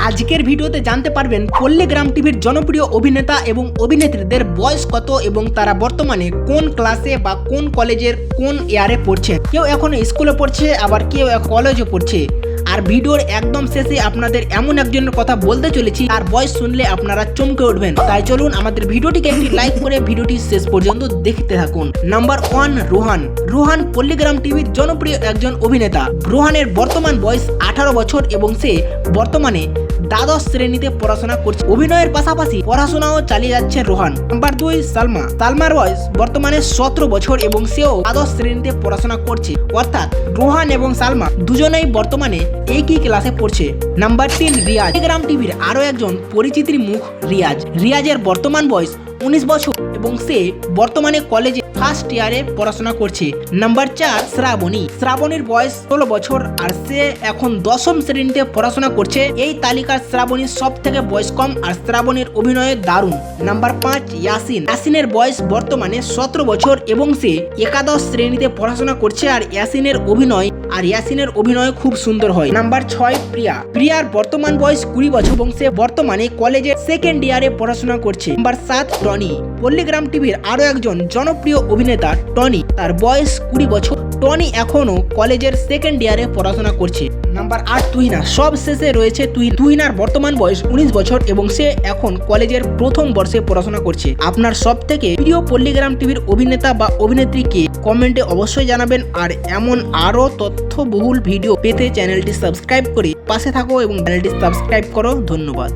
আজকের ভিডিওতে জানতে পারবেন পল্লীগ্রাম টিভির জনপ্রিয় অভিনেতা এবং অভিনেত্রীদের বয়স কত এবং তারা বর্তমানে কোন ক্লাসে বা কোন কলেজের কোন ইয়ারে পড়ছে। কেউ এখনো স্কুলে পড়ছে, আবার কেউ কলেজে পড়ছে। আর ভিডিওর একদম শেষে আপনাদের এমন একজনের কথা বলতে চলেছি, আর বয়স শুনলে আপনারা চমকে উঠবেন। তাই চলুন আমাদের ভিডিওটিকে একটি লাইক করে ভিডিওটি শেষ পর্যন্ত দেখতে থাকুন। নাম্বার 1, রোহান। রোহান পল্লীগ্রাম টিভির জনপ্রিয় একজন অভিনেতা। রোহানের বর্তমান বয়স 18 বছর এবং সে বর্তমানে দ্বাদশ শ্রেণীতে পড়াশোনা করছে। অভিনয়ের পাশাপাশি পড়াশোনাও চালিয়ে যাচ্ছে রোহান। নাম্বার 2, সালমা। সালমার বয়স বর্তমানে 17 বছর এবং সেও দ্বাদশ শ্রেণীতে পড়াশোনা করছে। অর্থাৎ রোহান এবং সালমা দুজনেই বর্তমানে একই ক্লাসে পড়ছে। নাম্বার 3, রিয়াজ। পল্লীগ্রাম টিভির আরো একজন পরিচিতির মুখ রিয়াজ। রিয়াজের বর্তমান বয়স 19 বছর এবং সে বর্তমানে কলেজে ফার্স্ট ইয়ারে পড়াশোনা করছে। নাম্বার 4, শ্রাবণী। শ্রাবণীর বয়স 16 বছর আর সে এখন 10ম শ্রেণীতে পড়াশোনা করছে। এই তালিকার শ্রাবণীর সব থেকে বয়স কম আর শ্রাবণীর অভিনয়ে দারুণ। নাম্বার 5, ইয়াসিন। ইয়াসিনের বয়স বর্তমানে 17 বছর এবং সে একাদশ শ্রেণীতে পড়াশোনা করছে আর ইয়াসিনের অভিনয় খুব সুন্দর হয়। নাম্বার 6, প্রিয়া। প্রিয়ার বর্তমান বয়স 20 বছর এবং সে বর্তমানে কলেজের সেকেন্ড ইয়ারে পড়াশোনা করছে। Number 7, Tony. পল্লীগ্রাম টিভির আরো একজন জনপ্রিয় অভিনেতা টনি। তার বয়স 20 বছর। টনি এখনো কলেজের সেকেন্ড ইয়ারে পড়াশোনা করছে। নাম্বার 8, তুহিনা। সব শেষে রয়েছে তুহিনার বর্তমান বয়স 19 বছর এবং সে এখন কলেজের প্রথম বর্ষে পড়াশোনা করছে। আপনার সব থেকে প্রিয় পল্লীগ্রাম টিভির অভিনেতা বা অভিনেত্রীকে কমেন্টে অবশ্যই জানাবেন। আর এমন আরো তথ্যবহুল ভিডিও পেতে চ্যানেলটি সাবস্ক্রাইব করে পাশে থাকো এবং চ্যানেলটি সাবস্ক্রাইব করো। ধন্যবাদ।